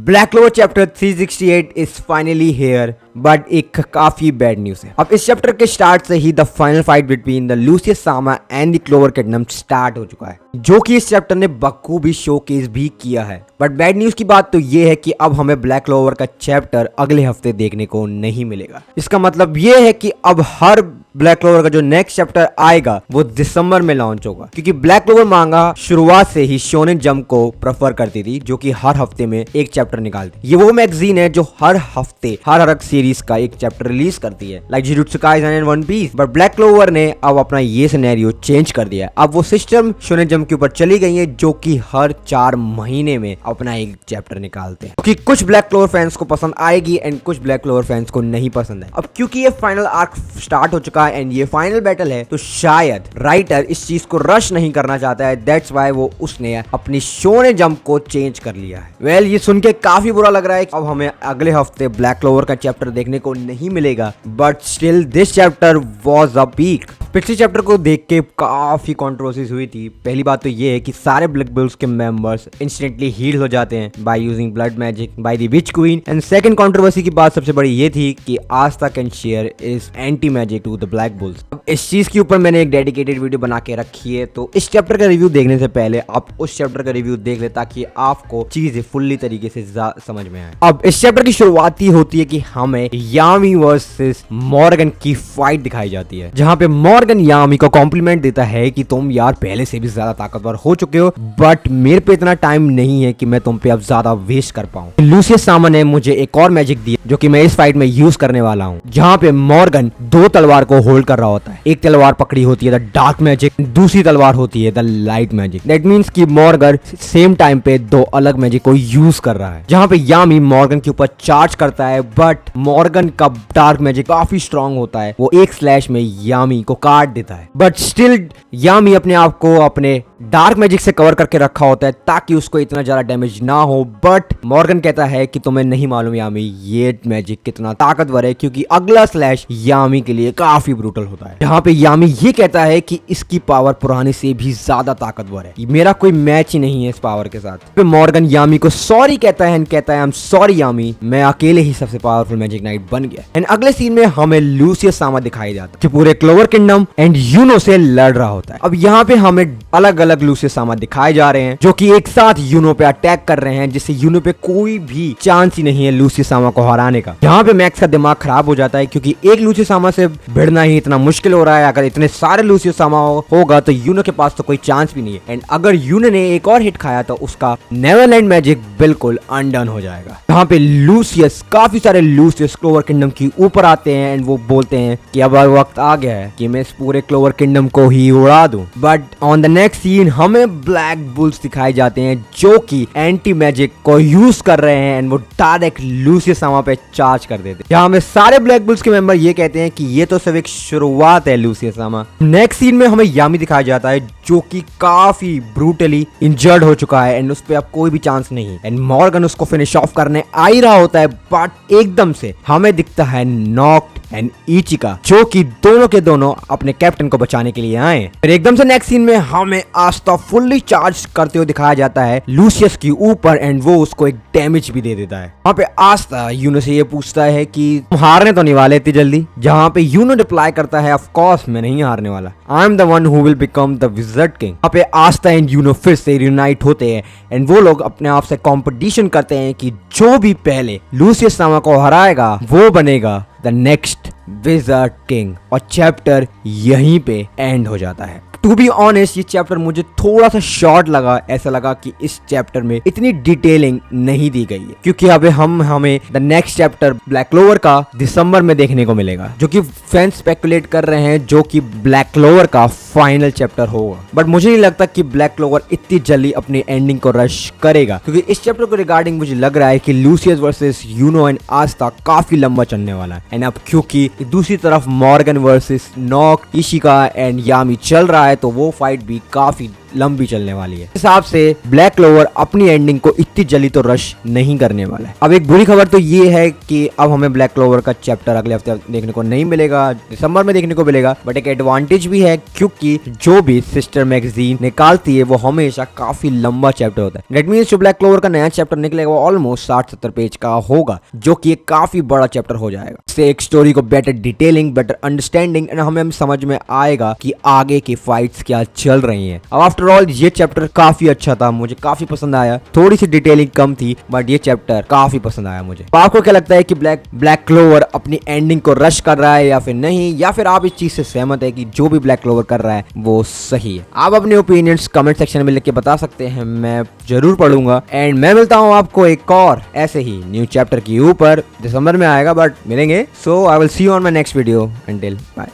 Black Clover chapter 368 is finally here, but एक काफी bad news है। अब इस चैप्टर के स्टार्ट से ही the final fight between the Lucius सामा and the Clover Kingdom start हो चुका है, जो कि इस चैप्टर ने बखूबी शोकेस भी किया है। बट बैड न्यूज की बात तो ये है कि अब हमें ब्लैक क्लोवर का चैप्टर अगले हफ्ते देखने को नहीं मिलेगा। इसका मतलब ये है कि अब हर ब्लैक क्लोवर का जो नेक्स्ट चैप्टर आएगा वो दिसंबर में लॉन्च होगा, क्योंकि ब्लैक क्लोवर मांगा शुरुआत से ही शोनेन जंप को प्रेफर करती थी, जो कि हर हफ्ते में एक चैप्टर निकालती। ये वो मैगजीन है जो हर हफ्ते हर अर्क सीरीज का एक चैप्टर रिलीज करती है, like Jujutsu Kaisen and One Piece. But Black Clover ने अब अपना ये सिनेरियो चेंज कर दिया है। अब वो सिस्टम शोनेन जंप के ऊपर चली गई है, जो कि हर 4 महीने में अपना एक चैप्टर निकालते हैं, क्योंकि कुछ ब्लैक क्लोवर फैंस को पसंद आएगी एंड कुछ ब्लैक क्लोवर फैंस को नहीं पसंद है। अब क्योंकि ये फाइनल आर्क स्टार्ट हो चुका एंड ये फाइनल बैटल है, तो शायद राइटर इस चीज को रश नहीं करना चाहता है। दैट्स व्हाई वो उसने अपनी शोनेन जंप को चेंज कर लिया है। वेल, ये सुन के काफी बुरा लग रहा है। अब हमें अगले हफ्ते ब्लैक क्लोवर का चैप्टर देखने को नहीं मिलेगा, but still this chapter was a peak. पिछले चैप्टर को देख के काफी कंट्रोवर्सीज हुई थी। पहली बात तो ये है कि सारे ब्लैक बुल्स के मेंबर्स इंस्टेंटली हील हो जाते हैं by using blood magic by the witch queen. And second controversy की बात सबसे बड़ी ये थी कि Asta can share his anti magic to the Black Bulls. अब इस चीज के ऊपर मैंने एक डेडिकेटेड वीडियो बना के रखी है, तो इस चैप्टर का रिव्यू देखने से पहले आप उस चैप्टर का रिव्यू देख ले, ताकि आपको चीजें फुल्ली तरीके से समझ में आए। अब इस चैप्टर की शुरुआत ही होती है कि हमें यामी वर्सेस मॉर्गन की फाइट दिखाई जाती है, जहां पे मॉर्गन यामी को कॉम्प्लीमेंट देता है कि तुम यार पहले से भी ज्यादा ताकतवर हो चुके हो, बट मेरे पे इतना टाइम नहीं है कि मैं तुम पे अब ज्यादा वेस्ट कर पाऊं। लूसियस सामा ने मुझे एक और मैजिक दिया, जो कि मैं इस फाइट में यूज करने वाला हूं, जहां पे मॉर्गन 2 तलवार को होल्ड कर रहा होता है। एक तलवार पकड़ी होती है द डार्क मैजिक, दूसरी तलवार होती है the light magic. That means कि मॉर्गन सेम टाइम पे 2 अलग मैजिक को यूज कर रहा है। जहां पे यामी मॉर्गन के ऊपर चार्ज करता है, बट मॉर्गन का डार्क मैजिक काफी स्ट्रांग होता है, वो एक स्लैश में यामी को काट देता है। बट स्टिल यामी अपने आप को अपने डार्क मैजिक से कवर करके रखा होता है, ताकि उसको इतना ज्यादा डैमेज ना हो। बट मॉर्गन कहता है कि तुम्हें नहीं मालूम यामी ये मैजिक कितना ताकतवर है, क्योंकि अगला स्लैश यामी के लिए काफी ब्रूटल होता है। यहाँ पे यामी ये कहता है कि इसकी पावर पुरानी से भी ज्यादा ताकतवर है, मेरा कोई मैच ही नहीं है इस पावर के साथ। फिर मॉर्गन यामी को सॉरी कहता है एंड कहता है आई एम सॉरी यामी, मैं अकेले ही सबसे पावरफुल मैजिक नाइट बन गया। एंड अगले सीन में हमें लूसियस सामा दिखाई जाता है, कि पूरे क्लोवर किंगडम एंड यूनो से लड़ रहा होता है। अब यहाँ पे हमें अलग अलग लूसियस सामा दिखाए जा रहे हैं, जो कि एक साथ यूनो पे अटैक कर रहे हैं, जिससे यूनो पे कोई भी चांस ही नहीं है लूसियस सामा को हराने का। यहाँ पे मैक्स का दिमाग खराब हो जाता है, क्योंकि एक लूसियस सामा से भिड़ना ही इतना मुश्किल हो रहा है। अगर इतने सारे लूसियस सामा होगा तो यूनो के पास तो कोई चांस भी नहीं है। एंड अगर यूनो ने एक और हिट खाया तो उसका नेवरलैंड मैजिक बिल्कुल अनडन हो जाएगा। यहाँ पे लूसियस काफी सारे लूसियस क्लोवर किंगडम की ऊपर आते हैं एंड वो बोलते हैं कि अब वक्त आ गया है कि मैं इस पूरे क्लोवर किंगडम को ही उड़ा दूं। But on the next scene हमें ब्लैक बुल्स दिखाए जाते हैं, जो कि एंटी मैजिक को यूज कर रहे हैं एंड वो डायरेक्ट लूसियस सामा पे चार्ज कर देते हैं। यहाँ में सारे ब्लैक बुल्स के मेंबर ये कहते हैं कि ये तो सिर्फ एक शुरुआत है लूसियस सामा। नेक्स्ट सीन में हमें यामी दिखाया जाता है, जो कि काफी ब्रूटली इंजर्ड हो चुका है एंड उस पे अब कोई भी चांस नहीं है। एंड मॉर्गन उसको फिनिश ऑफ करने आ ही रहा होता है, बट एकदम से हमें दिखता है नॉक्ड एंड इचिका, जो कि दोनों के दोनों अपने कैप्टन को बचाने के लिए आए। फिर एकदम से नेक्स्ट सीन में हमें आस्था फुल्ली चार्ज करते हुए दिखाया जाता है लूसियस के ऊपर एंड वो उसको एक डैमेज भी दे देता है। वहाँ पे आस्था यूनो से ये पूछता है कि तुम हारने तो नहीं वाले इतनी जल्दी, जहाँ पे यूनो रिप्लाई करता है ऑफ कोर्स मैं नहीं हारने वाला, I am the one who will become the wizard king. वहाँ पे आस्था एंड यूनो फिर से यूनाइट होते हैं एंड वो लोग अपने आप से कंपटीशन करते हैं कि जो भी पहले लूसियस सामा को हराएगा वो बनेगा द नेक्स्ट विज़र्ड किंग। और चैप्टर यहीं पे एंड हो जाता है। टू बी ऑनेस्ट ये चैप्टर मुझे थोड़ा सा शॉर्ट लगा, ऐसा लगा कि इस चैप्टर में इतनी डिटेलिंग नहीं दी गई है, क्योंकि अब हमें the next chapter black clover का दिसंबर में देखने को मिलेगा, जो कि फैंस स्पेकुलेट कर रहे हैं जो कि ब्लैक क्लोवर का फाइनल चैप्टर होगा। बट मुझे नहीं लगता कि ब्लैक क्लोवर इतनी जल्दी अपनी एंडिंग को रश करेगा, क्योंकि इस चैप्टर को रिगार्डिंग मुझे लग रहा है कि लूसियस वर्सेस यूनो एंड आस्था काफी लंबा चलने वाला है। एंड अब क्योंकि दूसरी तरफ मॉर्गन वर्सेस नॉक, इशिका एंड यामी चल रहा है, तो वो फाइट भी काफी लंबी चलने वाली है। इस हिसाब से ब्लैक क्लोवर अपनी एंडिंग को इतनी जल्दी तो रश नहीं करने वाला है। अब एक बुरी खबर तो ये है कि अब हमें ब्लैक क्लोवर का चैप्टर अगले हफ्ते देखने को नहीं मिलेगा, दिसंबर में देखने को मिलेगा। बट एक एडवांटेज भी है क्योंकि जो भी सिस्टर मैगजीन निकालती है वो हमेशा काफी लंबा चैप्टर होता है। दैट मींस जो ब्लैक क्लोवर का नया चैप्टर निकलेगा वो ऑलमोस्ट 60-70 पेज का होगा, जो कि एक काफी बड़ा चैप्टर हो जाएगा। इससे एक स्टोरी को better detailing, better understanding and हमें समझ में आएगा कि आगे की फाइट्स क्या चल रही हैं। अब आफ्टर ऑल ये चैप्टर काफी अच्छा था, मुझे काफी पसंद आया। थोड़ी सी डिटेलिंग कम थी बट ये चैप्टर काफी पसंद आया मुझे। तो आपको क्या लगता है कि ब्लैक क्लोवर अपनी एंडिंग को रश कर रहा है या फिर नहीं, या फिर आप इस चीज से सहमत है कि जो भी ब्लैक क्लोवर कर रहा है वो सही है? आप अपने ओपिनियंस कमेंट सेक्शन में लिख के बता सकते हैं, मैं जरूर पढ़ूंगा। एंड मैं मिलता हूं आपको एक और ऐसे ही न्यू चैप्टर के ऊपर, दिसंबर में आएगा बट मिलेंगे। So I will see you on my next video. Until bye.